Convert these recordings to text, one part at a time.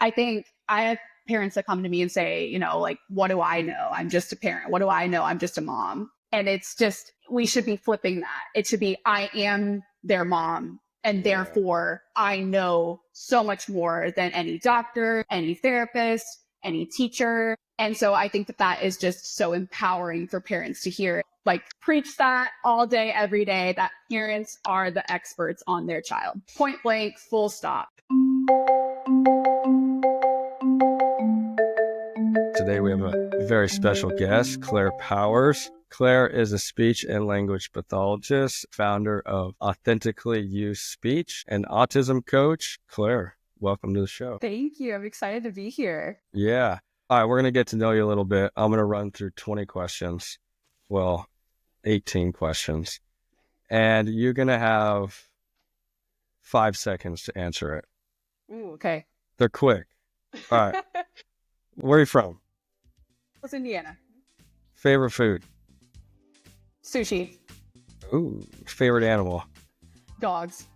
I think I have parents that come to me and say, like, what do I know? I'm just a parent. What do I know? I'm just a mom. And it's just, we should be flipping that. It should be, I am their mom. And therefore, I know so much more than any doctor, any therapist, any teacher. And so I think that that is just so empowering for parents to hear. Like, preach that all day, every day, that parents are the experts on their child. Point blank, full stop. Today we have a very special guest, Claire Powers. Claire is a speech and language pathologist, founder of Authentically You Speech, and autism coach. Claire, welcome to the show. Thank you. I'm excited to be here. Yeah. All right, we're going to get to know you a little bit. I'm going to run through 20 questions. Well, 18 questions. And you're going to have 5 seconds to answer it. Ooh, okay. They're quick. All right. Where are you from? It's Indiana. Favorite food? Sushi. Ooh, favorite animal? Dogs.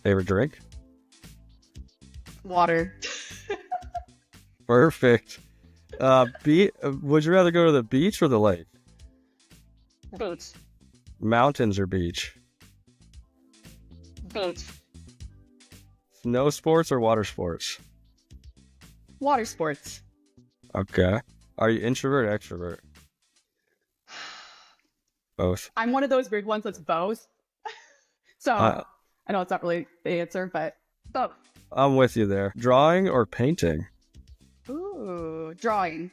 Favorite drink? Water. Perfect. Would you rather go to the beach or the lake? Beach. Mountains or beach? Beach. Snow sports or water sports? Water sports. Okay. Are you introvert or extrovert? Both. I'm one of those weird ones that's both. So I know it's not really the answer, but both. I'm with you there. Drawing or painting? Ooh, drawing.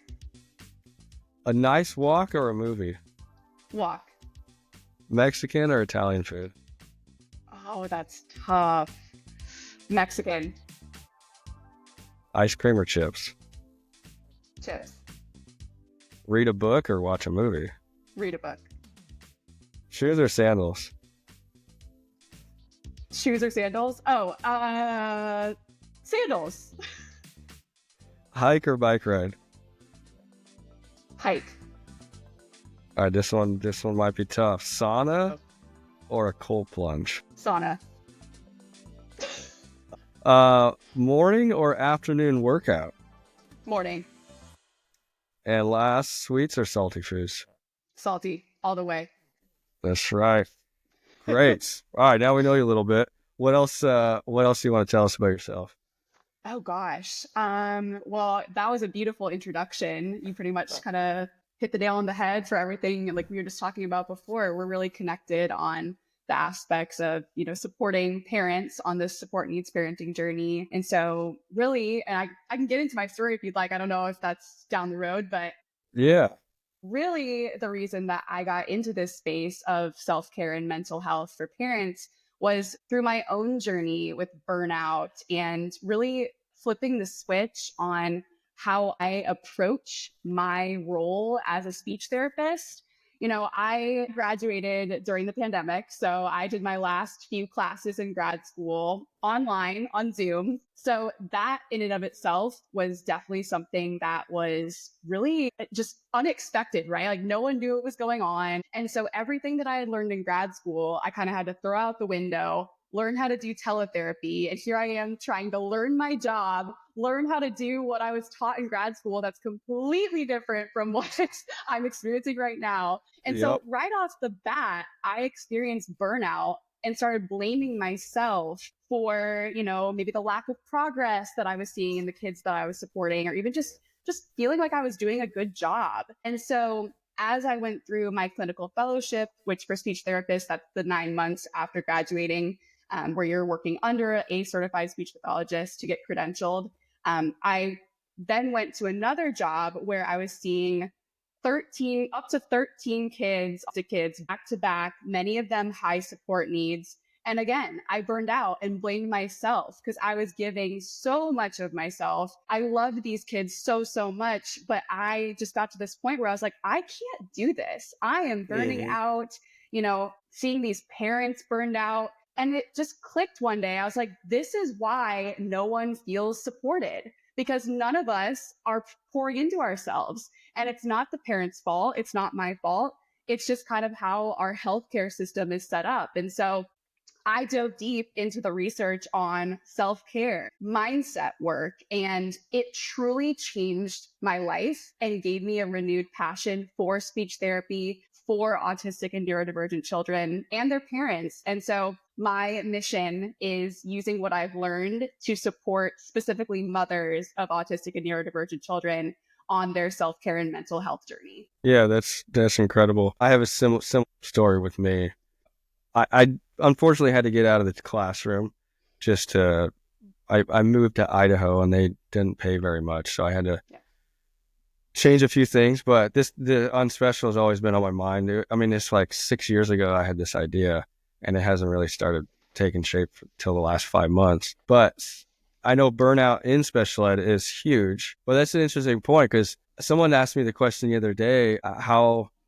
A nice walk or a movie? Walk. Mexican or Italian food? Oh, that's tough. Mexican. Ice cream or chips? Chips. Read a book or watch a movie? Read a book. Shoes or sandals? Shoes or sandals? Oh, sandals. Hike or bike ride? Hike. All right, this one might be tough. Sauna or a cold plunge? Sauna. Morning or afternoon workout? Morning. And last, sweets or salty foods? Salty. All the way. That's right. Great. All right, now we know you a little bit. What else do you want to tell us about yourself? Oh gosh. Well, that was a beautiful introduction. You pretty much kind of hit the nail on the head for everything like we were just talking about before. We're really connected on the aspects of, supporting parents on this support needs parenting journey. And so really, and I can get into my story if you'd like. I don't know if that's down the road, but yeah. Really the reason that I got into this space of self-care and mental health for parents was through my own journey with burnout and really flipping the switch on how I approach my role as a speech therapist. I graduated during the pandemic, so I did my last few classes in grad school online on Zoom. So that in and of itself was definitely something that was really just unexpected, right? Like no one knew what was going on. And so everything that I had learned in grad school, I kind of had to throw out the window, learn how to do teletherapy. And here I am trying to learn my job, learn how to do what I was taught in grad school that's completely different from what I'm experiencing right now. And so right off the bat, I experienced burnout and started blaming myself for, maybe the lack of progress that I was seeing in the kids that I was supporting, or even just feeling like I was doing a good job. And so as I went through my clinical fellowship, which for speech therapists, that's the 9 months after graduating, where you're working under a certified speech pathologist to get credentialed. I then went to another job where I was seeing up to 13 kids back to back, many of them high support needs. And again, I burned out and blamed myself because I was giving so much of myself. I loved these kids so much, but I just got to this point where I was like, I can't do this. I am burning out, seeing these parents burned out. And it just clicked one day. I was like, this is why no one feels supported, because none of us are pouring into ourselves. And it's not the parents' fault. It's not my fault. It's just kind of how our healthcare system is set up. And so I dove deep into the research on self care, mindset work, and it truly changed my life and gave me a renewed passion for speech therapy, for autistic and neurodivergent children and their parents. And so my mission is using what I've learned to support specifically mothers of autistic and neurodivergent children on their self care and mental health journey. Yeah, that's incredible. I have a similar story with me. I unfortunately had to get out of the classroom just to, I moved to Idaho and they didn't pay very much. So I had to change a few things, but the UNspecial has always been on my mind. I mean, it's like 6 years ago I had this idea and it hasn't really started taking shape till the last 5 months. But I know burnout in special ed is huge, but that's an interesting point because someone asked me the question the other day,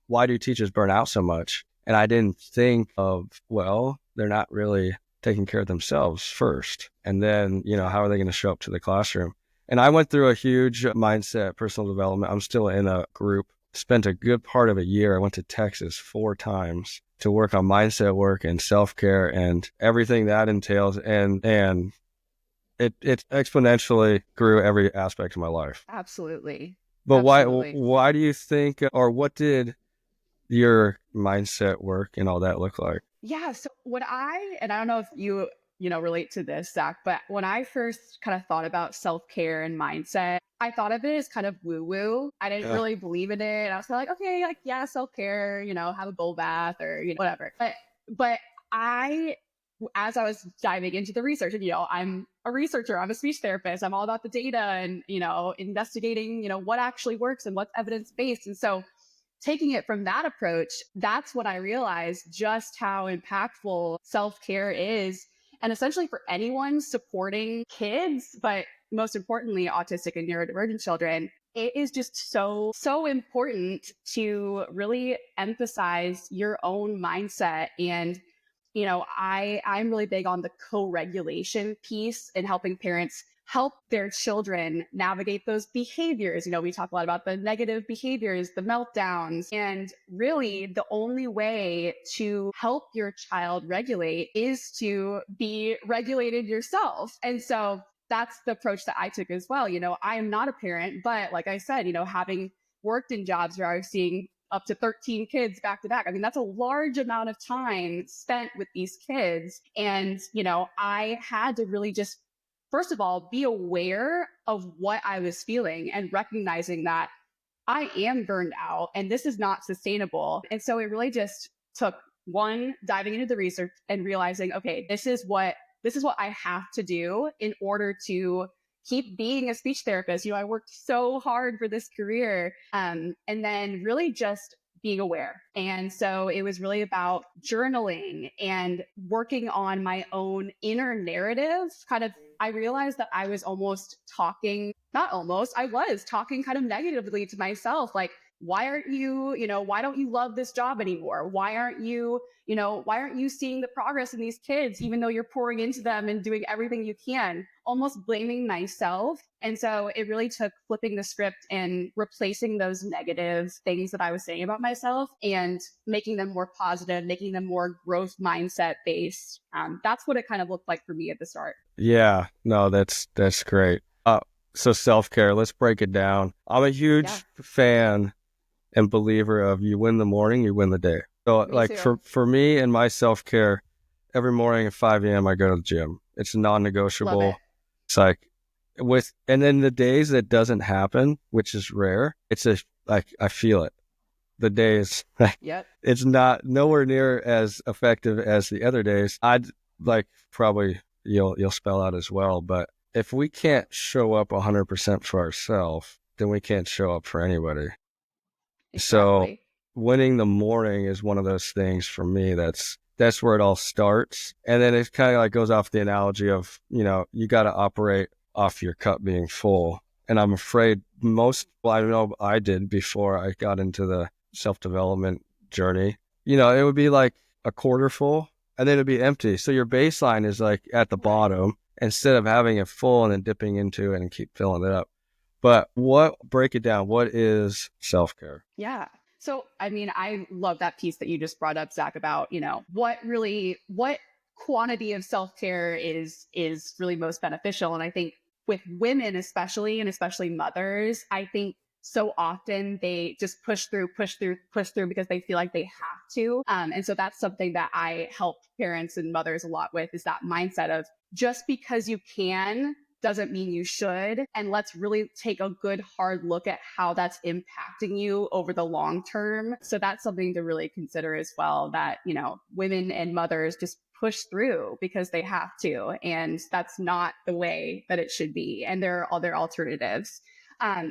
why do teachers burn out so much? And I didn't think of, well, they're not really taking care of themselves first. And then, how are they going to show up to the classroom? And I went through a huge mindset, personal development. I'm still in a group, spent a good part of a year. I went to Texas 4 times to work on mindset work and self-care and everything that entails. And it exponentially grew every aspect of my life. Absolutely. But Absolutely. why do you think, or what did your mindset work and all that look like? Yeah. So and I don't know if relate to this, Zach, but when I first kind of thought about self care and mindset, I thought of it as kind of woo woo. I didn't Yeah. really believe in it. I was kind of like, okay, like, yeah, self care, have a bowl bath or, whatever. But as I was diving into the research, and, I'm a researcher, I'm a speech therapist, I'm all about the data and, investigating, what actually works and what's evidence based. And so, taking it from that approach, that's when I realized just how impactful self care is. And essentially for anyone supporting kids, but most importantly, autistic and neurodivergent children, it is just so important to really emphasize your own mindset. And, I'm really big on the co-regulation piece and helping parents help their children navigate those behaviors. We talk a lot about the negative behaviors, the meltdowns, and really the only way to help your child regulate is to be regulated yourself. And so that's the approach that I took as well. I am not a parent, but like I said, having worked in jobs where I was seeing up to 13 kids back to back. I mean, that's a large amount of time spent with these kids. And, I had to really just first of all, be aware of what I was feeling and recognizing that I am burned out and this is not sustainable. And so it really just took one, diving into the research and realizing, okay, this is what I have to do in order to keep being a speech therapist. I worked so hard for this career. And then really just being aware. And so it was really about journaling and working on my own inner narrative. I realized that I was I was talking kind of negatively to myself. Like, why don't you love this job anymore? Why aren't you seeing the progress in these kids, even though you're pouring into them and doing everything you can, almost blaming myself. And so it really took flipping the script and replacing those negative things that I was saying about myself and making them more positive, making them more growth mindset based. That's what it kind of looked like for me at the start. Yeah, no, that's great. So self-care, let's break it down. I'm a huge fan and believer of you win the morning, you win the day. So Me like too. for me and my self-care, every morning at 5 a.m. I go to the gym. It's Love it. non-negotiable. It's like and then the days that doesn't happen, which is rare, I feel it. The day is like, Yep. it's not nowhere near as effective as the other days. I'd like probably you'll spell out as well, but if we can't show up 100% for ourselves, then we can't show up for anybody. So Exactly. winning the morning is one of those things for me. That's where it all starts. And then it kind of like goes off the analogy of, you got to operate off your cup being full. And I'm afraid I know I did before I got into the self-development journey, it would be like a quarter full and then it'd be empty. So your baseline is like at the bottom instead of having it full and then dipping into it and keep filling it up. But break it down. What is self-care? Yeah. So, I mean, I love that piece that you just brought up, Zach, about, what quantity of self-care is really most beneficial. And I think with women especially, and especially mothers, I think so often they just push through, push through, push through because they feel like they have to. And so that's something that I help parents and mothers a lot with, is that mindset of just because you can doesn't mean you should. And let's really take a good hard look at how that's impacting you over the long term. So that's something to really consider as well, that, women and mothers just push through because they have to. And that's not the way that it should be. And there are other alternatives.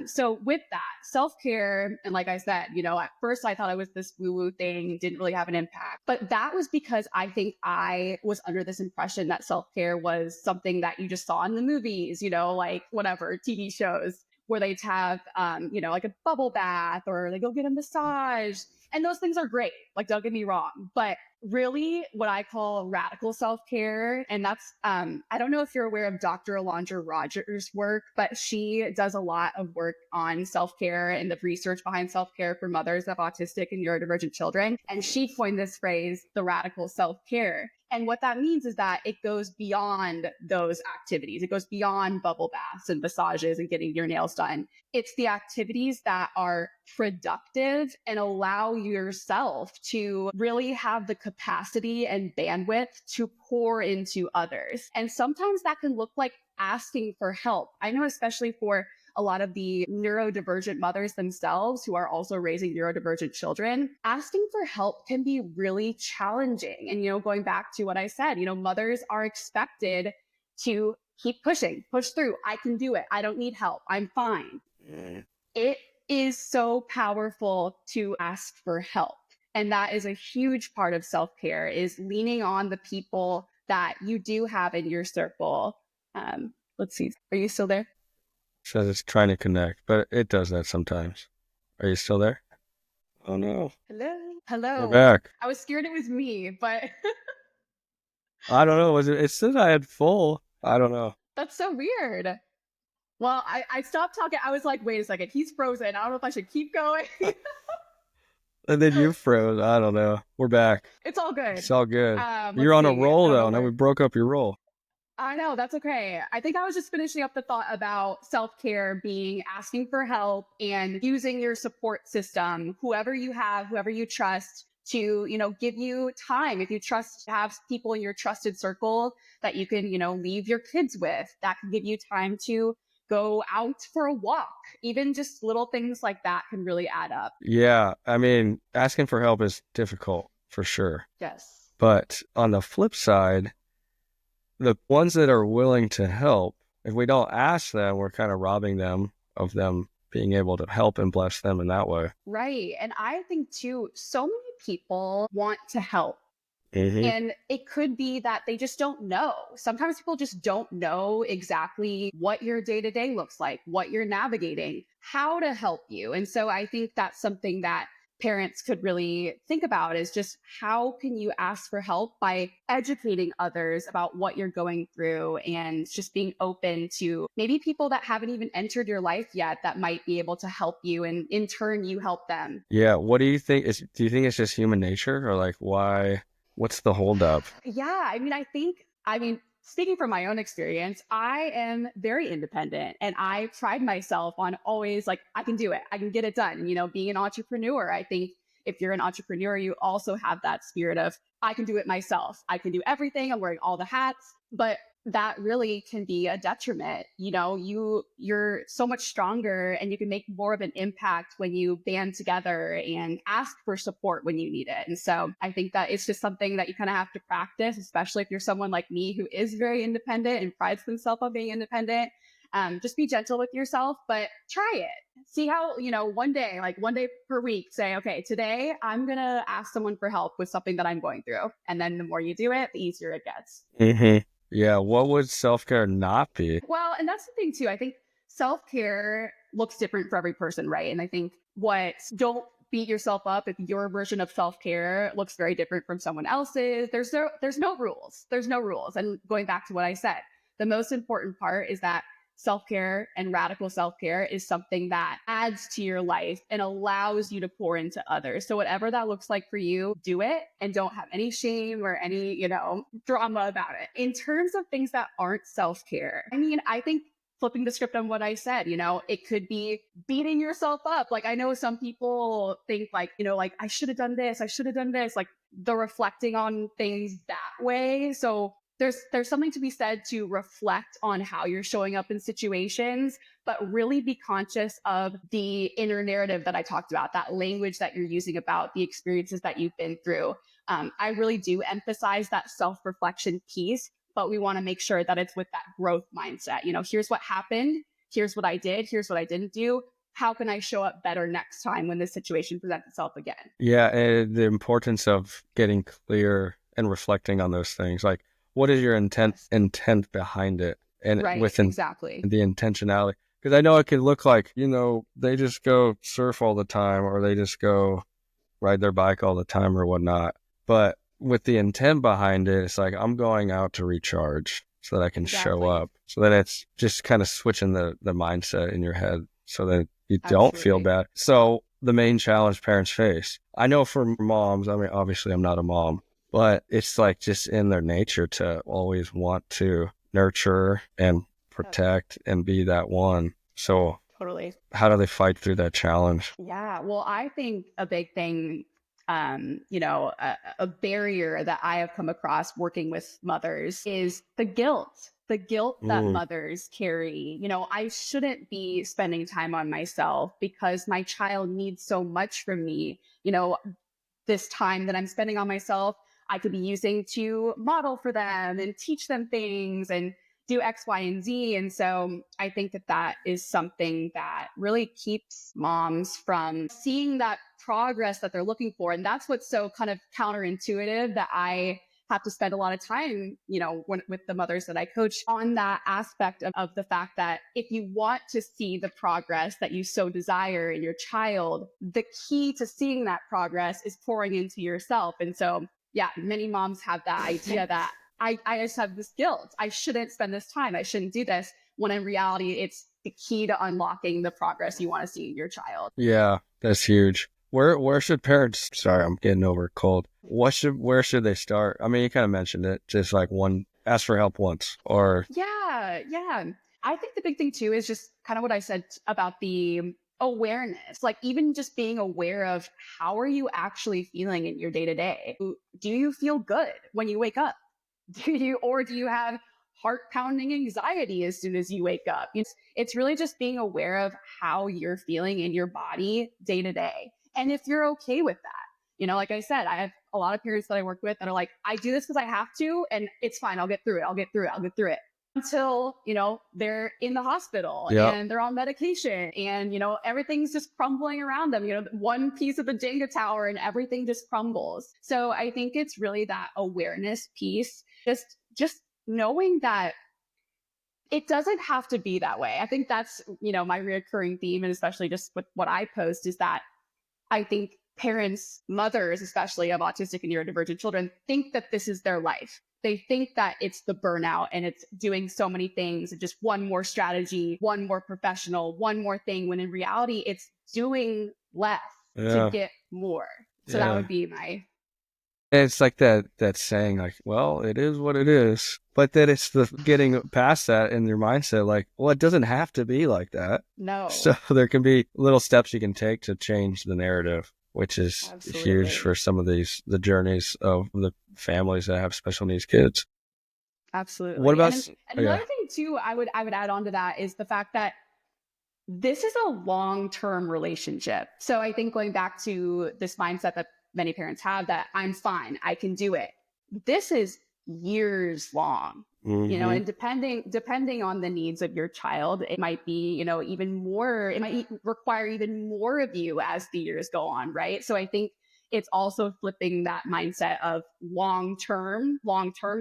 So with that self-care, and like I said, at first I thought it was this woo-woo thing, didn't really have an impact, but that was because I think I was under this impression that self-care was something that you just saw in the movies, like whatever TV shows where they'd have, like a bubble bath or they go get a massage. And those things are great. Like, don't get me wrong, but really what I call radical self-care. And that's, I don't know if you're aware of Dr. Alondra Rogers' work, but she does a lot of work on self-care and the research behind self-care for mothers of autistic and neurodivergent children. And she coined this phrase, the radical self-care. And what that means is that it goes beyond those activities. It goes beyond bubble baths and massages and getting your nails done. It's the activities that are productive and allow yourself to really have the capacity and bandwidth to pour into others. And sometimes that can look like asking for help. I know, especially for a lot of the neurodivergent mothers themselves who are also raising neurodivergent children, asking for help can be really challenging. And, going back to what I said, mothers are expected to keep pushing, push through. I can do it. I don't need help. I'm fine. It is so powerful to ask for help. And that is a huge part of self-care, is leaning on the people that you do have in your circle. Let's see. Are you still there? Says it's trying to connect, but it does that sometimes. Are you still there? Oh no. Hello. We're back. I was scared it was me, but I don't know. It said I had full. I don't know. That's so weird. Well, I stopped talking. I was like, wait a second, he's frozen. I don't know if I should keep going. And then you froze. I don't know. We're back. It's all good. It's all good. You're on a roll though. Now we broke up your roll. I know, that's okay. I think I was just finishing up the thought about self-care being asking for help and using your support system, whoever you have, whoever you trust, to, give you time. If you trust to have people in your trusted circle that you can, leave your kids with, that can give you time to go out for a walk. Even just little things like that can really add up. Yeah. I mean, asking for help is difficult for sure. Yes. But on the flip side, the ones that are willing to help, if we don't ask them, we're kind of robbing them of them being able to help and bless them in that way. Right. And I think too, so many people want to help. Mm-hmm. And it could be that they just don't know. Sometimes people just don't know exactly what your day-to-day looks like, what you're navigating, how to help you. And so I think that's something that parents could really think about, is just how can you ask for help by educating others about what you're going through, and just being open to maybe people that haven't even entered your life yet that might be able to help you, and in turn you help them. Yeah. What do you think? Do you think it's just human nature, or like why? What's the holdup? Yeah, I mean, speaking from my own experience, I am very independent, and I pride myself on always like, I can do it. I can get it done. Being an entrepreneur, I think if you're an entrepreneur, you also have that spirit of, I can do it myself. I can do everything. I'm wearing all the hats, but that really can be a detriment. You're so much stronger, and you can make more of an impact when you band together and ask for support when you need it. And so I think that it's just something that you kind of have to practice, especially if you're someone like me who is very independent and prides himself on being independent. Just be gentle with yourself, but try it. See how, one day per week, say, okay, today I'm going to ask someone for help with something that I'm going through. And then the more you do it, the easier it gets. Mm-hmm. Yeah. What would self-care not be? Well, and that's the thing too. I think self-care looks different for every person, right? And I think don't beat yourself up if your version of self-care looks very different from someone else's. There's no rules. There's no rules. And going back to what I said, the most important part is that self-care and radical self-care is something that adds to your life and allows you to pour into others. So whatever that looks like for you, do it and don't have any shame or any, drama about it. In terms of things that aren't self-care, I mean, I think flipping the script on what I said, it could be beating yourself up. Like, I know some people think like, like I should have done this, I should have done this, like the reflecting on things that way. So there's something to be said to reflect on how you're showing up in situations, but really be conscious of the inner narrative that I talked about, that language that you're using about the experiences that you've been through. I really do emphasize that self-reflection piece, but we want to make sure that it's with that growth mindset. Here's what happened. Here's what I did. Here's what I didn't do. How can I show up better next time when this situation presents itself again? Yeah, and the importance of getting clear and reflecting on those things. Like, what is your intent behind it? And right, within exactly. the intentionality. Because I know it could look like, they just go surf all the time, or they just go ride their bike all the time or whatnot. But with the intent behind it, it's like, I'm going out to recharge so that I can show up. So that it's just kind of switching the mindset in your head so that you don't feel bad. So the main challenge parents face, I know for moms, I mean, obviously I'm not a mom, but it's like just in their nature to always want to nurture and protect and be that one. So Totally. How do they fight through that challenge? Yeah, well, I think a big thing, a barrier that I have come across working with mothers is the guilt that mothers carry. I shouldn't be spending time on myself because my child needs so much from me. This time that I'm spending on myself, I could be using to model for them and teach them things and do X, Y, and Z. And so I think that is something that really keeps moms from seeing that progress that they're looking for. And that's what's so kind of counterintuitive, that I have to spend a lot of time, with the mothers that I coach on that aspect of the fact that if you want to see the progress that you so desire in your child, the key to seeing that progress is pouring into yourself. And so, yeah, many moms have that idea that I just have this guilt. I shouldn't spend this time. I shouldn't do this. When in reality, it's the key to unlocking the progress you want to see in your child. Yeah, that's huge. Where should parents, sorry, I'm getting over a cold. Where should they start? I mean, you kind of mentioned it, just like ask for help once, or. Yeah. I think the big thing too is just kind of what I said about the awareness, like even just being aware of how are you actually feeling in your day to day? Do you feel good when you wake up? Do you have heart pounding anxiety as soon as you wake up? It's really just being aware of how you're feeling in your body day to day. And if you're okay with that, like I said, I have a lot of parents that I work with that are like, I do this because I have to, and it's fine. I'll get through it until, they're in the hospital and they're on medication and, everything's just crumbling around them, one piece of the Jenga tower and everything just crumbles. So I think it's really that awareness piece, just knowing that it doesn't have to be that way. I think that's, my reoccurring theme, and especially just with what I post, is that I think parents, mothers, especially of autistic and neurodivergent children, think that this is their life. They think that it's the burnout and it's doing so many things and just one more strategy, one more professional, one more thing, when in reality, it's doing less to get more. So that would be my. It's like that saying, like, well, it is what it is. But then it's the getting past that in your mindset, like, well, it doesn't have to be like that. No. So there can be little steps you can take to change the narrative, which is huge for some of the journeys of the families that have special needs kids. Absolutely. What about and another thing too, I would add on to that is the fact that this is a long-term relationship. So I think going back to this mindset that many parents have, that I'm fine, I can do it. This is years long, and depending on the needs of your child, it might be, even more, it might require even more of you as the years go on. Right. So I think it's also flipping that mindset of long-term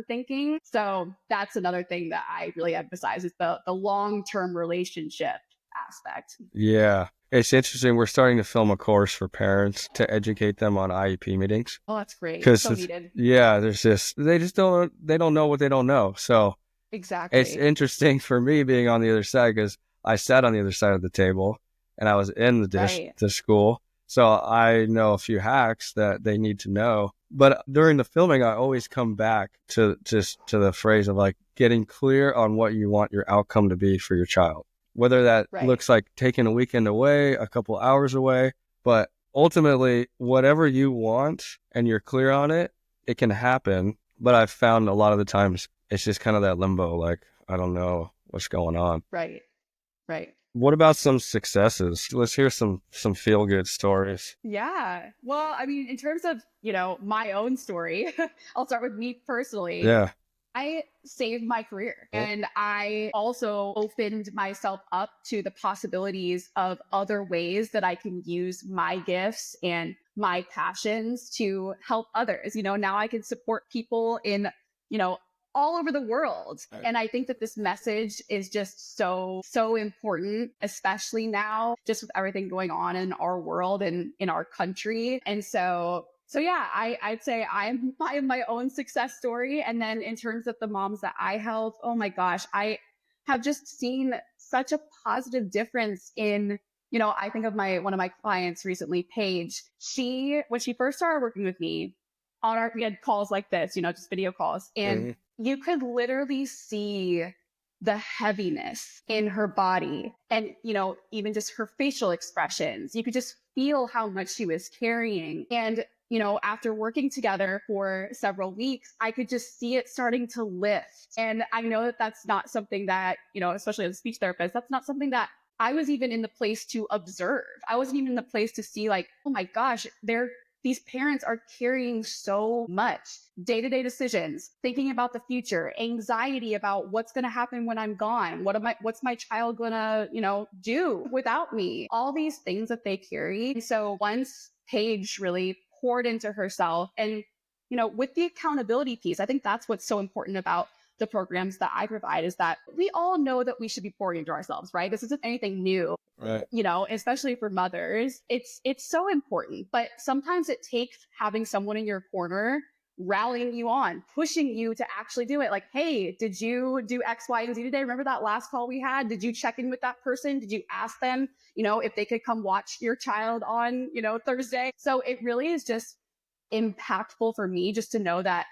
thinking. So that's another thing that I really emphasize, is the long-term relationship aspect. Yeah. It's interesting. We're starting to film a course for parents to educate them on IEP meetings. Oh, that's great. So needed. Yeah, they don't know what they don't know. So It's Exactly. interesting for me being on the other side because I sat on the other side of the table and I was in Right. the school. So I know a few hacks that they need to know. But during the filming, I always come back to just to the phrase of like getting clear on what you want your outcome to be for your child, whether that Right. looks like taking a weekend away, a couple hours away, but ultimately, whatever you want and you're clear on it, it can happen. But I've found a lot of the times it's just kind of that limbo, like, I don't know what's going on. Right. Right. What about some successes? Let's hear some feel good stories. Yeah. Well, I mean, in terms of, my own story, I'll start with me personally. Yeah. I saved my career and I also opened myself up to the possibilities of other ways that I can use my gifts and my passions to help others. Now I can support people in, you know, all over the world. And I think that this message is just so, so important, especially now, just with everything going on in our world and in our country. And so yeah, I'd say I am my own success story. And then in terms of the moms that I help, oh my gosh, I have just seen such a positive difference in, I think of my one of my clients recently, Paige. She when she first started working with me we had calls like this, just video calls, and Mm-hmm. you could literally see the heaviness in her body and even just her facial expressions. You could just feel how much she was carrying. And after working together for several weeks, I could just see it starting to lift. And I know that that's not something that, especially as a speech therapist, that's not something that I was even in the place to observe. I wasn't even in the place to see, like, oh my gosh, these parents are carrying so much day-to-day decisions, thinking about the future, anxiety about what's going to happen when I'm gone. What's my child going to, do without me? All these things that they carry. And so once Paige really poured into herself and, with the accountability piece, I think that's what's so important about the programs that I provide is that we all know that we should be pouring into ourselves, right? This isn't anything new, Right. especially for mothers. It's so important, but sometimes it takes having someone in your corner rallying you on, pushing you to actually do it. Like, hey, did you do X, Y, and Z today? Remember that last call we had? Did you check in with that person? Did you ask them, if they could come watch your child on, Thursday? So it really is just impactful for me just to know that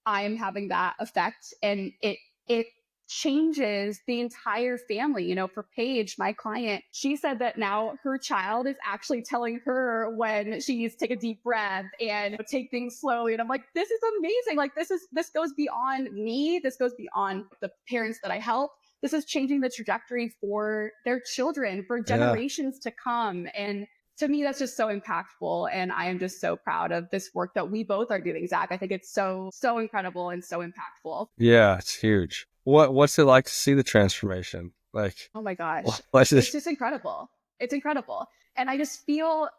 I'm having that effect, and it changes the entire family. For Paige, my client, she said that now her child is actually telling her when she needs to take a deep breath and take things slowly. And I'm like, this is amazing. Like, this goes beyond me. This goes beyond the parents that I help. This is changing the trajectory for their children for Yeah. generations to come. And to me, that's just so impactful. And I am just so proud of this work that we both are doing, Zach. I think it's so, so incredible and so impactful. Yeah, it's huge. What's it like to see the transformation? Like, Oh my gosh. what's It's this? just incredible. It's incredible. And I just feel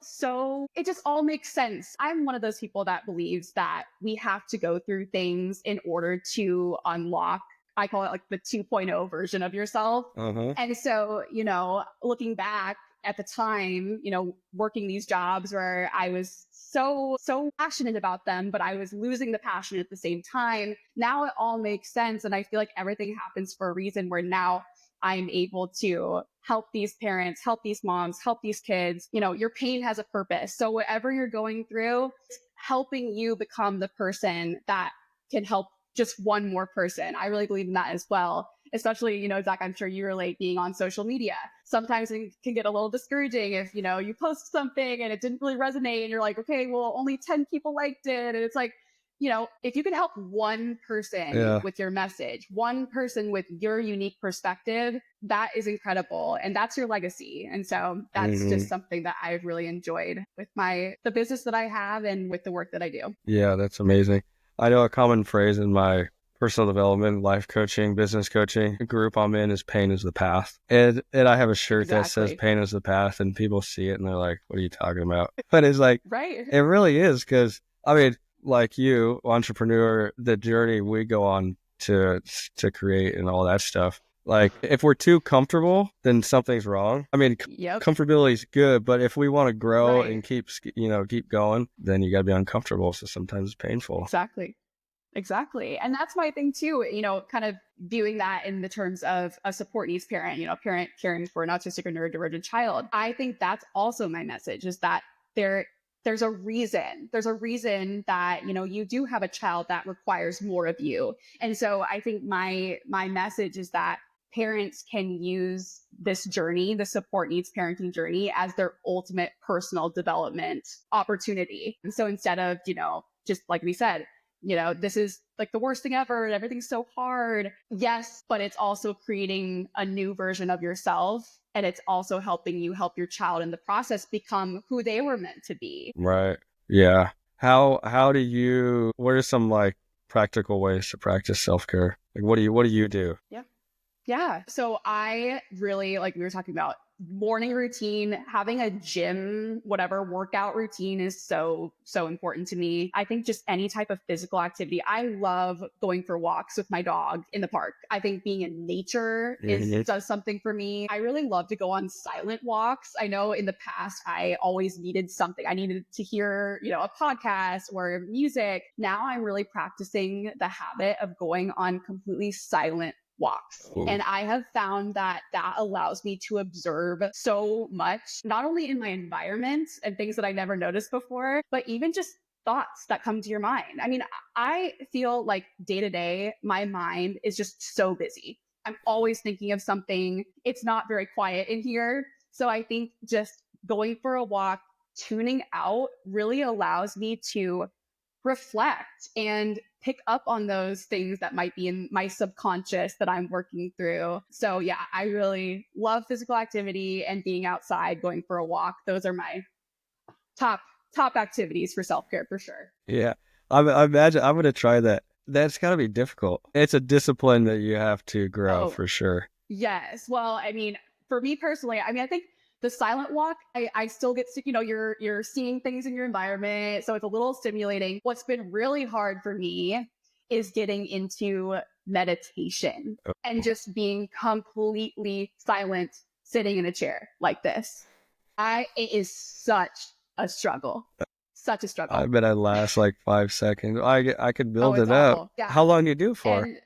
it just all makes sense. I'm one of those people that believes that we have to go through things in order to unlock, I call it like the 2.0 version of yourself. Uh-huh. And so, looking back at the time, working these jobs where I was so, so passionate about them, but I was losing the passion at the same time. Now it all makes sense. And I feel like everything happens for a reason where now I'm able to help these parents, help these moms, help these kids. Your pain has a purpose. So whatever you're going through, it's helping you become the person that can help just one more person. I really believe in that as well. Especially, Zach, I'm sure you relate being on social media. Sometimes it can get a little discouraging if, you post something and it didn't really resonate and you're like, okay, well, only 10 people liked it. And it's like, if you can help one person Yeah. with your message, one person with your unique perspective, that is incredible. And that's your legacy. And so that's just Hmm. something that I've really enjoyed with the business that I have and with the work that I do. Yeah, that's amazing. I know a common phrase in my personal development, life coaching, business coaching group I'm in is pain is the path. And I have a shirt that says Exactly. pain is the path and people see it and they're like, what are you talking about? But it's like, Right. it really is because, I mean, like you, entrepreneur, the journey we go on to create and all that stuff. Like, if we're too comfortable, then something's wrong. I mean, Yep. comfortability is good, but if we want to grow Right. and keep going, then you got to be uncomfortable. So sometimes it's painful. Exactly. Exactly. And that's my thing too, kind of viewing that in the terms of a support needs parent, a parent caring for an autistic or neurodivergent child. I think that's also my message is that there there's a reason. There's a reason that, you do have a child that requires more of you. And so I think my message is that parents can use this journey, the support needs parenting journey, as their ultimate personal development opportunity. And so instead of, just like we said, this is like the worst thing ever. Everything's so hard. Yes, but it's also creating a new version of yourself. And it's also helping you help your child in the process become who they were meant to be. Right. Yeah. What are some like practical ways to practice self-care? Like what do you do? Yeah. Yeah. So I really, like we were talking about, morning routine, having a gym, whatever workout routine is so, so important to me. I think just any type of physical activity. I love going for walks with my dog in the park. I think being in nature does something for me. I really love to go on silent walks. I know in the past, I always needed something. I needed to hear, a podcast or music. Now I'm really practicing the habit of going on completely silent walks. Ooh. And I have found that allows me to observe so much, not only in my environment and things that I never noticed before, but even just thoughts that come to your mind. I mean, I feel like day to day, my mind is just so busy. I'm always thinking of something. It's not very quiet in here. So I think just going for a walk, tuning out really allows me to reflect and pick up on those things that might be in my subconscious that I'm working through. So yeah, I really love physical activity and being outside, going for a walk. Those are my top activities for self-care for sure. Yeah. I imagine I'm going to try that. That's got to be difficult. It's a discipline that you have to grow for sure. Yes. Well, I mean, for me personally, I think the silent walk, I still get sick. You're seeing things in your environment. So it's a little stimulating. What's been really hard for me is getting into meditation and just being completely silent, sitting in a chair like this. It is such a struggle. Such a struggle. I bet I last like 5 seconds. I could build it awful. up. Yeah. How long do you do for? And,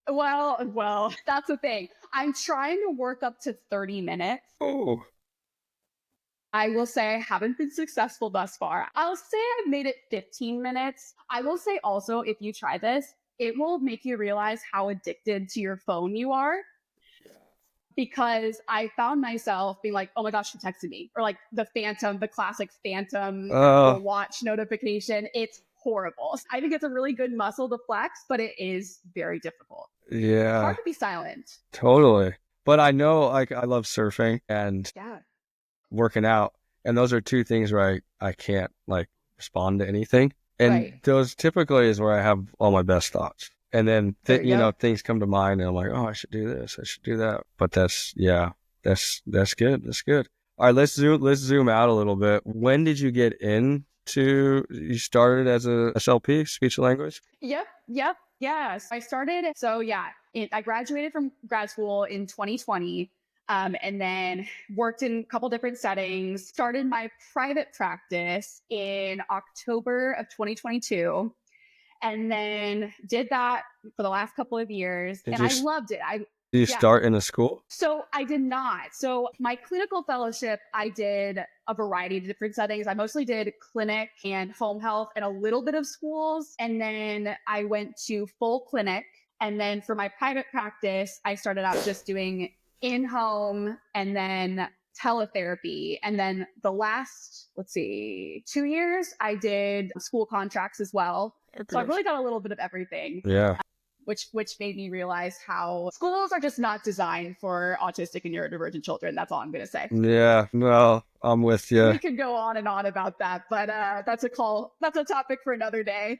well, that's the thing. I'm trying to work up to 30 minutes. Oh. I will say I haven't been successful thus far. I'll say I've made it 15 minutes. I will say also, if you try this, it will make you realize how addicted to your phone you are. Because I found myself being like, oh my gosh, she texted me. Or like the classic phantom Apple Watch notification. It's horrible. I think it's a really good muscle to flex, but it is very difficult. Yeah. It's hard to be silent. Totally. But I know like I love surfing and working out. And those are two things where I can't like respond to anything. And those typically is where I have all my best thoughts. And then, things come to mind and I'm like, oh, I should do this. I should do that. But that's good. That's good. All right, let's zoom out a little bit. When did you get into, you started as a SLP, speech and language? Yep. Yes. I started. So I graduated from grad school in 2020. And then worked in a couple different settings, started my private practice in October of 2022. And then did that for the last couple of years. I loved it. Did you start in a school? So I did not. So my clinical fellowship, I did a variety of different settings. I mostly did clinic and home health and a little bit of schools. And then I went to full clinic. And then for my private practice, I started out just doing in-home and then teletherapy. And then the last, 2 years, I did school contracts as well. So I've really done a little bit of everything. Yeah. Which made me realize how schools are just not designed for autistic and neurodivergent children. That's all I'm going to say. Yeah, well, I'm with you. We could go on and on about that, but that's a topic for another day.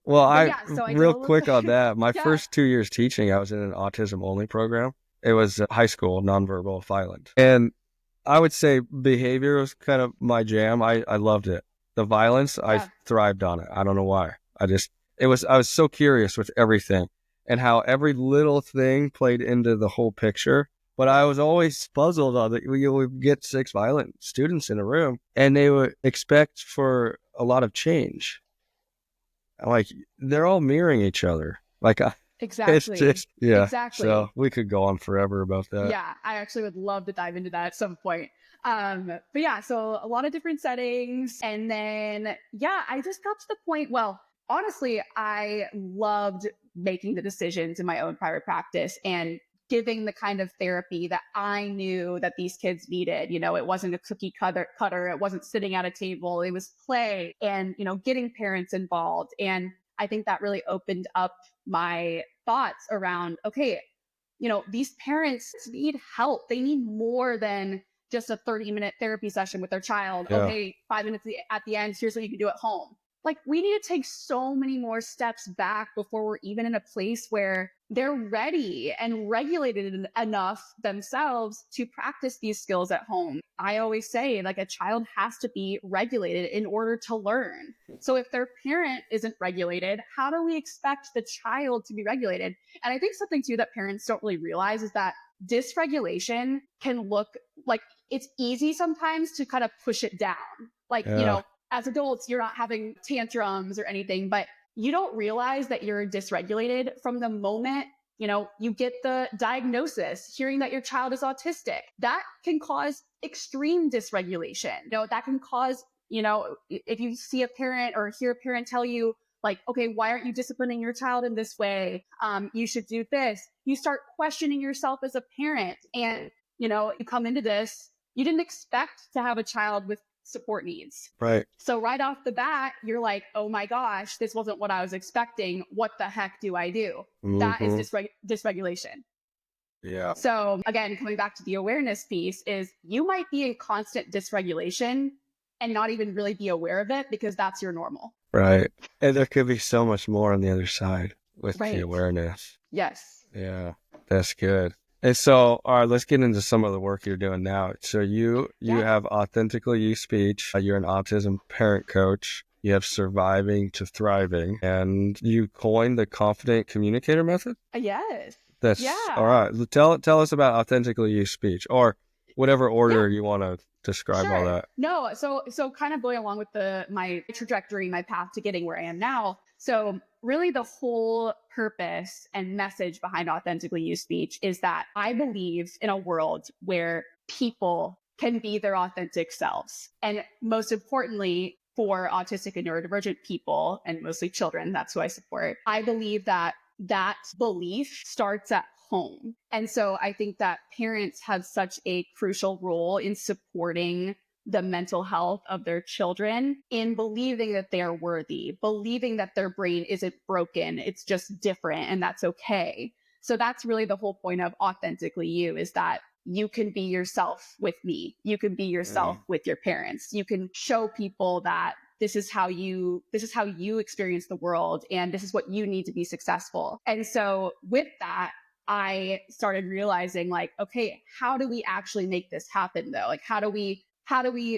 Well, real quick on that, my first 2 years teaching, I was in an autism only program. It was high school, nonverbal, violent. And I would say behavior was kind of my jam. I loved it. The violence, I thrived on it. I don't know why. I was so curious with everything and how every little thing played into the whole picture. But I was always puzzled on that. You would get 6 violent students in a room and they would expect for a lot of change. Like they're all mirroring each other. Like it's Exactly. just, yeah. So Exactly. we could go on forever about that. Yeah, I actually would love to dive into that at some point. But yeah, so a lot of different settings. And then, yeah, I just got to the point, well, honestly, I loved making the decisions in my own private practice and giving the kind of therapy that I knew that these kids needed. It wasn't a cookie cutter. It wasn't sitting at a table. It was play and, getting parents involved. And I think that really opened up my thoughts around, okay, these parents need help. They need more than just a 30-minute therapy session with their child. Yeah. Okay, 5 minutes at the end, here's what you can do at home. Like, we need to take so many more steps back before we're even in a place where they're ready and regulated enough themselves to practice these skills at home. I always say, like, a child has to be regulated in order to learn. So if their parent isn't regulated, how do we expect the child to be regulated? And I think something too that parents don't really realize is that dysregulation can look like, it's easy sometimes to kind of push it down. Like, Yeah. as adults, you're not having tantrums or anything, but you don't realize that you're dysregulated from the moment you get the diagnosis, hearing that your child is autistic. That can cause extreme dysregulation. That can cause, if you see a parent or hear a parent tell you, like, okay, why aren't you disciplining your child in this way? You should do this. You start questioning yourself as a parent. And, you come into this, you didn't expect to have a child with support needs. Right. So right off the bat, you're like, oh my gosh, this wasn't what I was expecting. What the heck do I do? That is dysregulation. Yeah. So again, coming back to the awareness piece is you might be in constant dysregulation and not even really be aware of it because that's your normal. Right. And there could be so much more on the other side with the awareness. Yes. Yeah. That's good. And so, all right, let's get into some of the work you're doing now. So you have Authentically You Speech. You're an autism parent coach. You have Surviving to Thriving, and you coined the confident communicator method. Yes. That's all right. Tell us about Authentically You Speech, or whatever order you want to describe all that. No, so kind of going along with my trajectory, my path to getting where I am now. So really the whole purpose and message behind Authentically You Speech is that I believe in a world where people can be their authentic selves. And most importantly, for autistic and neurodivergent people, and mostly children, that's who I support, I believe that belief starts at home. And so I think that parents have such a crucial role in supporting the mental health of their children, in believing that they're worthy, believing that their brain isn't broken, it's just different, and that's okay. So that's really the whole point of Authentically You, is that you can be yourself with me. You can be yourself with your parents. You can show people that this is how you experience the world, and this is what you need to be successful. And so with that, I started realizing, like, okay, how do we actually make this happen though? Like, how do we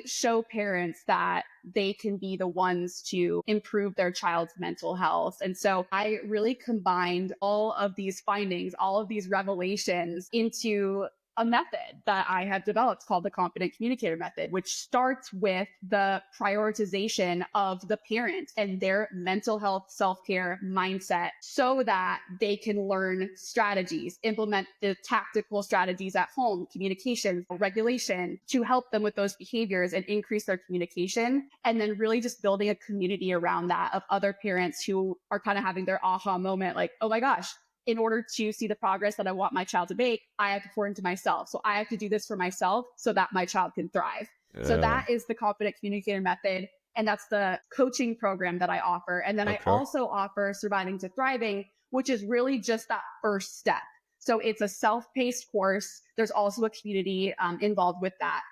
show parents that they can be the ones to improve their child's mental health? And so I really combined all of these findings, all of these revelations into a method that I have developed called the Confident Communicator Method, which starts with the prioritization of the parent and their mental health self-care mindset so that they can learn strategies, implement the tactical strategies at home, communication, regulation, to help them with those behaviors and increase their communication. And then really just building a community around that of other parents who are kind of having their aha moment, like, oh my gosh, in order to see the progress that I want my child to make, I have to pour into myself. So I have to do this for myself so that my child can thrive. Yeah. So that is the Confident Communicator Method. And that's the coaching program that I offer. And then I also offer Surviving to Thriving, which is really just that first step. So it's a self-paced course. There's also a community involved with that.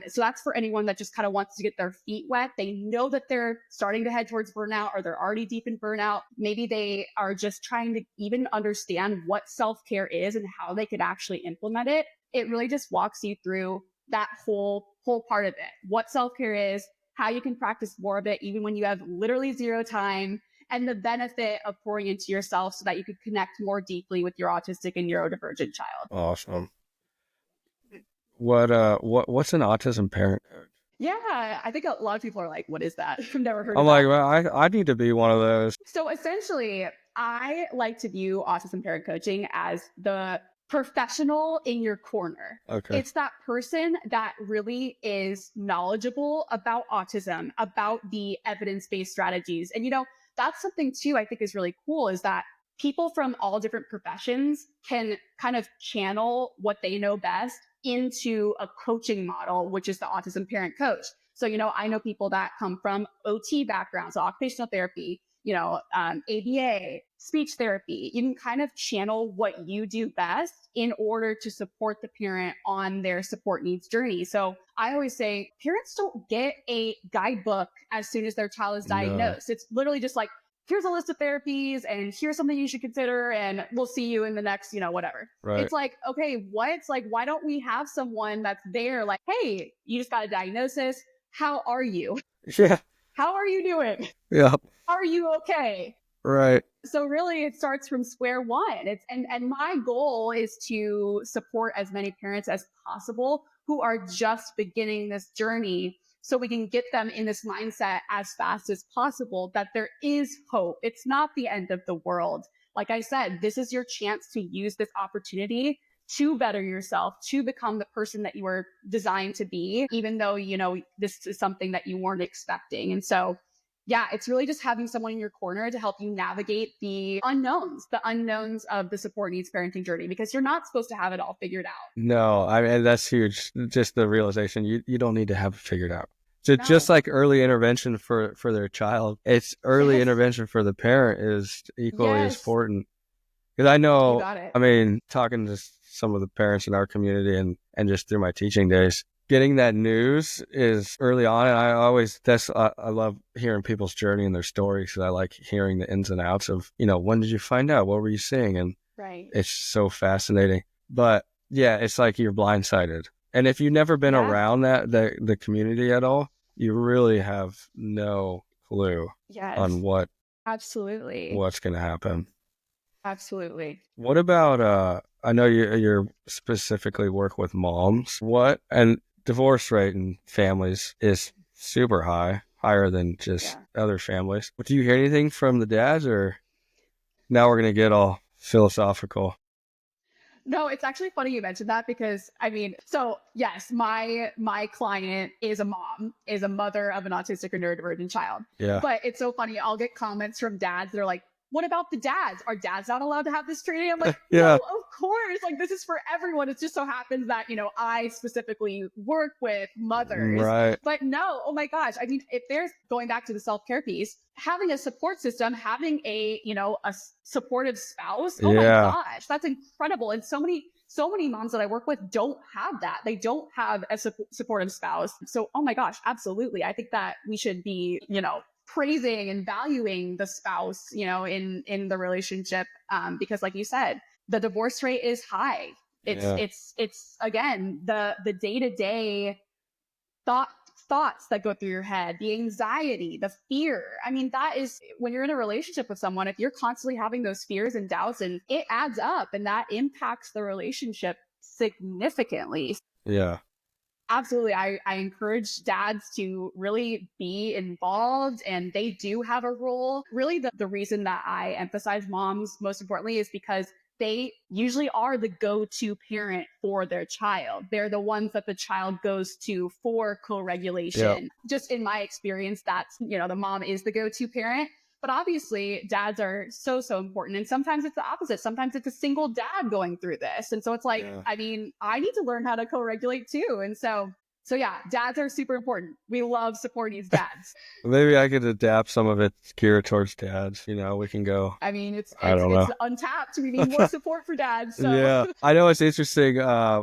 So that's for anyone that just kind of wants to get their feet wet. They know that they're starting to head towards burnout, or they're already deep in burnout. Maybe they are just trying to even understand what self-care is and how they could actually implement it. It really just walks you through that whole part of it. What self-care is, how you can practice more of it, even when you have literally zero time, and the benefit of pouring into yourself so that you could connect more deeply with your autistic and neurodivergent child. Awesome. What's an autism parent coach? Yeah, I think a lot of people are like, what is that? I've never heard I'm of like, that. well, I need to be one of those. So essentially, I like to view autism parent coaching as the professional in your corner. Okay. It's that person that really is knowledgeable about autism, about the evidence based strategies. And, that's something too, I think is really cool is that people from all different professions can kind of channel what they know best into a coaching model, which is the autism parent coach. So, I know people that come from OT backgrounds, so occupational therapy, ABA, speech therapy. You can kind of channel what you do best in order to support the parent on their support needs journey. So I always say parents don't get a guidebook as soon as their child is No. diagnosed. It's literally just like, here's a list of therapies and here's something you should consider and we'll see you in the next, whatever. Right. It's like, okay, what's like, why don't we have someone that's there like, hey, you just got a diagnosis. How are you? Yeah. How are you doing? Yeah. Are you okay? Right. So really it starts from square one. And my goal is to support as many parents as possible who are just beginning this journey so we can get them in this mindset as fast as possible that there is hope. It's not the end of the world. Like I said, this is your chance to use this opportunity to better yourself, to become the person that you were designed to be, even though, this is something that you weren't expecting. And so, yeah, it's really just having someone in your corner to help you navigate the unknowns of the support needs parenting journey, because you're not supposed to have it all figured out. No, I mean, that's huge. Just the realization you don't need to have it figured out. So No. just like early intervention for their child, it's early Yes. intervention for the parent is equally as Yes. important. Because I You know, got it. I mean, talking to some of the parents in our community and just through my teaching days, getting that news is early on. And I love hearing people's journey and their stories. Because I like hearing the ins and outs of, when did you find out? What were you seeing? And Right. it's so fascinating. But yeah, it's like you're blindsided. And if you've never been around the community at all, you really have no clue Yes. on Absolutely. what's going to happen. Absolutely. What about, I know you're specifically work with moms. And divorce rate in families is super high, higher than just other families. But do you hear anything from the dads, or now we're going to get all philosophical? No, it's actually funny you mentioned that because so yes, my client is a mom, is a mother of an autistic or neurodivergent child. Yeah. But it's so funny. I'll get comments from dads that are like, what about the dads? Are dads not allowed to have this training? I'm like, Yeah. no, of course. Like, this is for everyone. It just so happens that, I specifically work with mothers. Right. But no, oh my gosh. If there's going back to the self-care piece, having a support system, having a supportive spouse, oh my gosh, that's incredible. And so many moms that I work with don't have that. They don't have a supportive spouse. So, oh my gosh, absolutely. I think that we should be, praising and valuing the spouse, in the relationship. Because like you said, the divorce rate is high. It's again, the day-to-day thoughts that go through your head, the anxiety, the fear. That is when you're in a relationship with someone, if you're constantly having those fears and doubts, and it adds up and that impacts the relationship significantly. Yeah. Absolutely. I encourage dads to really be involved, and they do have a role. Really, the reason that I emphasize moms most importantly is because they usually are the go-to parent for their child. They're the ones that the child goes to for co-regulation. Just in my experience, that's, the mom is the go-to parent. But obviously, dads are so important. And sometimes it's the opposite. Sometimes it's a single dad going through this. And so it's like, I need to learn how to co-regulate too. And so yeah, dads are super important. We love support needs dads. Maybe I could adapt some of it geared towards dads. We can go. It's know. untapped. We need more support for dads. So. Yeah. I know it's interesting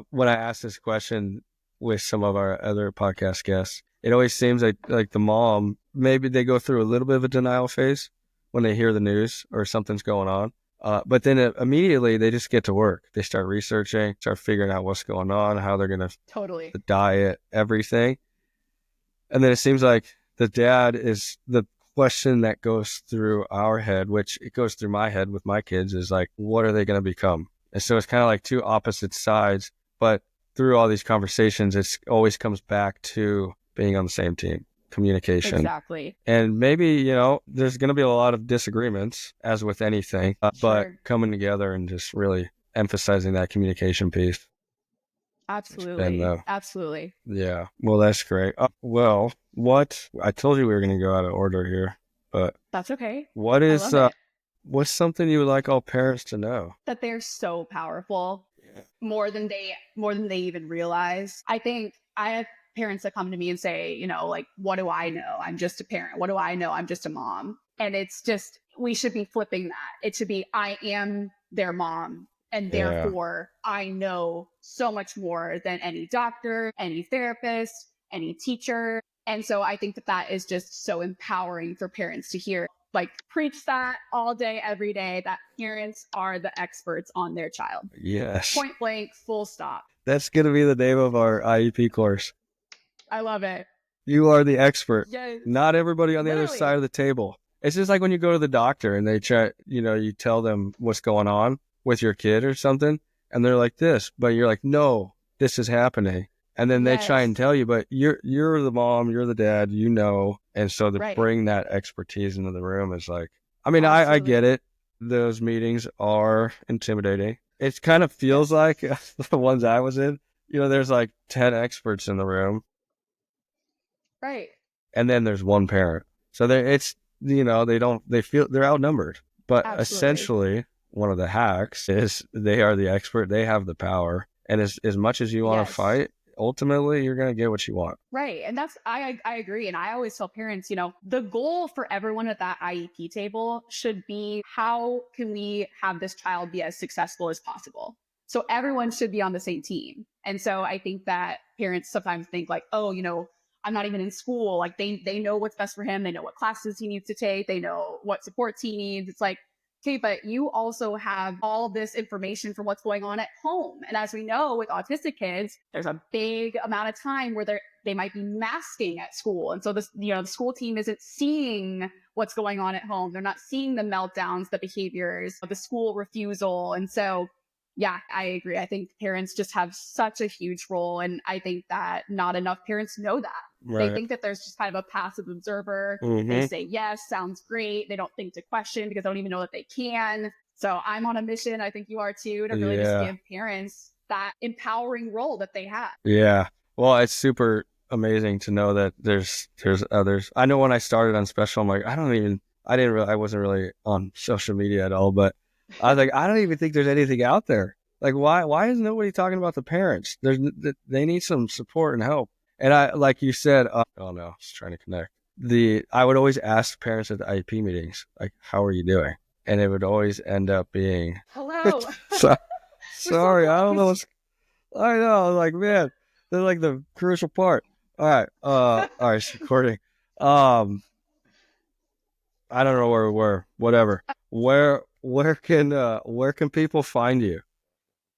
when I ask this question with some of our other podcast guests. It always seems like the mom, maybe they go through a little bit of a denial phase when they hear the news or something's going on. But then immediately they just get to work. They start researching, start figuring out what's going on, how they're going to the diet, everything. And then it seems like the dad is the question that goes through our head, which it goes through my head with my kids, is like, what are they going to become? And so it's kind of like two opposite sides, but through all these conversations, it always comes back to being on the same team, communication. Exactly. And maybe, there's going to be a lot of disagreements, as with anything, but Sure. coming together and just really emphasizing that communication piece. Absolutely. And Absolutely. yeah, well, that's great. Well, I told you we were going to go out of order here, but That's okay. what I is, love it. what's something you would like all parents to know? That they're so powerful, more than they even realize. I think I have parents that come to me and say, like, what do I know? I'm just a parent. What do I know? I'm just a mom. And it's just, we should be flipping that. It should be, I am their mom. And Yeah. therefore, I know so much more than any doctor, any therapist, any teacher. And so I think that is just so empowering for parents to hear. Like, preach that all day, every day, that parents are the experts on their child. Yes. Point blank, full stop. That's going to be the name of our IEP course. I love it. You are the expert. Yes. Not everybody on the other Literally. side of the table. It's just like when you go to the doctor and they try, you tell them what's going on with your kid or something, and they're like this, but you're like, no, this is happening. And then they try and tell you, but you're the mom, you're the dad, and so to bring that expertise into the room is like, I mean, I get it. Those meetings are intimidating. It kind of feels like the ones I was in, there's like 10 experts in the room. Right. And then there's one parent. So they feel they're outnumbered. But essentially, one of the hacks is they are the expert. They have the power. And as much as you want to fight, ultimately, you're going to get what you want. Right. And I agree. And I always tell parents, the goal for everyone at that IEP table should be, how can we have this child be as successful as possible? So everyone should be on the same team. And so I think that parents sometimes think like, oh, I'm not even in school. Like they know what's best for him. They know what classes he needs to take. They know what supports he needs. It's like, okay, but you also have all this information from what's going on at home. And as we know, with autistic kids, there's a big amount of time where they might be masking at school. And so the school team isn't seeing what's going on at home. They're not seeing the meltdowns, the behaviors, the school refusal. And so, yeah, I agree. I think parents just have such a huge role. And I think that not enough parents know that. They think that there's just kind of a passive observer. They say, yes, sounds great. They don't think to question because they don't even know that they can. So I'm on a mission, I think you are too, to really just give parents that empowering role that they have. Yeah. Well, it's super amazing to know that there's others. I know when I started UNspecial, I'm like, I wasn't really on social media at all, but I was like, I don't even think there's anything out there. Like, why is nobody talking about the parents? They need some support and help. And I, like you said, oh no, just trying to connect. I would always ask parents at the IEP meetings, like, how are you doing? And it would always end up being, hello. Sorry, I don't know. I know, like, man, they're like the crucial part. All right, it's recording. I don't know where we were. Whatever. Where can people find you?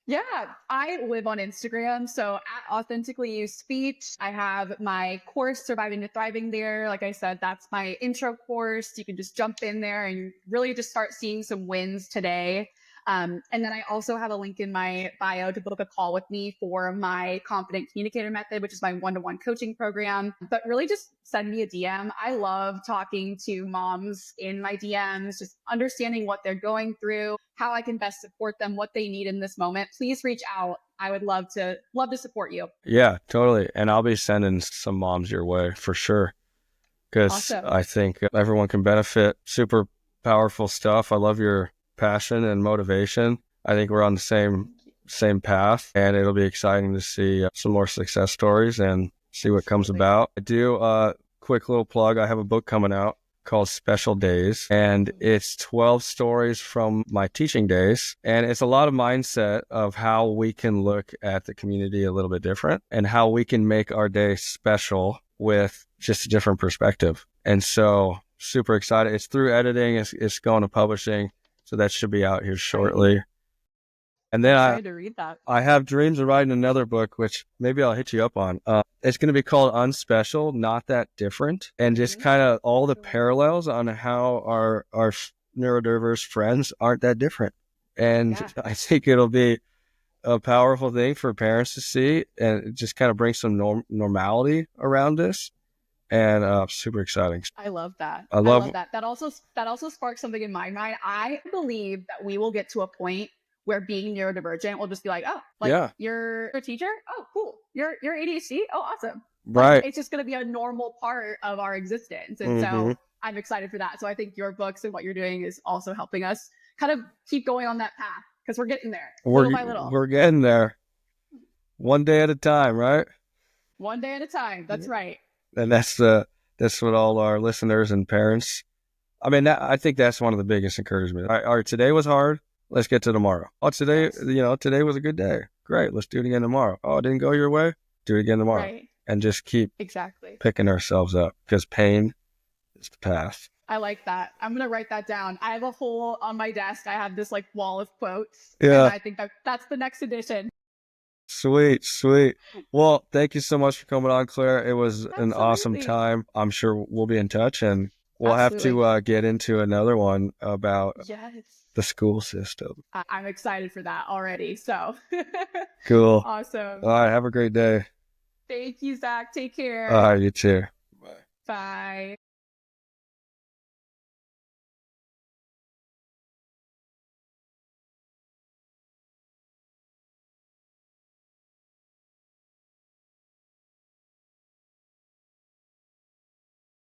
Yeah, I live on Instagram. So at Authentically Used Speech, I have my course, Surviving to Thriving there. Like I said, that's my intro course. You can just jump in there and really just start seeing some wins today. And then I also have a link in my bio to book a call with me for my Confident Communicator Method, which is my one-to-one coaching program. But really just send me a DM. I love talking to moms in my DMs, just understanding what they're going through, how I can best support them, what they need in this moment. Please reach out. I would love to support you. Yeah, totally. And I'll be sending some moms your way for sure, because I think everyone can benefit. Super powerful stuff. I love your passion and motivation. I think we're on the same path, and it'll be exciting to see some more success stories and see what comes about. I do quick little plug. I have a book coming out called Special Days, and it's 12 stories from my teaching days, and it's a lot of mindset of how we can look at the community a little bit different and how we can make our day special with just a different perspective. And so super excited. It's through editing. It's going to publishing. So that should be out here shortly. And then I'm excited to read that. I have dreams of writing another book, which maybe I'll hit you up on. It's going to be called UNspecial, Not That Different, and just kind of all the parallels on how our neurodiverse friends aren't that different. And I think it'll be a powerful thing for parents to see, and it just kind of brings some normality around this, and super exciting. I love that. I I love love, that. That also sparks something in my mind. I believe that we will get to a point where being neurodivergent will just be like, oh, like yeah, you're a teacher? Oh, cool. You're ADHD? Oh, awesome. Like right. it's just gonna be a normal part of our existence. And Hmm. so I'm excited for that. So I think your books and what you're doing is also helping us kind of keep going on that path because we're getting there little by little, We're getting there, one day at a time, right? one day at a time. That's right. And that's what all our listeners and parents. I mean, I think that's one of the biggest encouragements. All right, today was hard. Let's get to tomorrow. Oh, Yes. today was a good day. Great. Let's do it again tomorrow. Oh, it didn't go your way. Do it again tomorrow. Right. And just keep Exactly. picking ourselves up because pain is the path. I like that. I'm gonna write that down. I have a whole on my desk. I have this like wall of quotes, and Yeah. I think that's the next edition. Sweet, sweet. Well, thank you so much for coming on, Claire. It was an awesome Absolutely. time. I'm sure we'll be in touch, and we'll have Absolutely. to get into another one about Yes. the school system. I'm excited for that already. So Cool. awesome. All right. Have a great day. Thank you, Zach. Take All care. right. You too. Bye. Bye.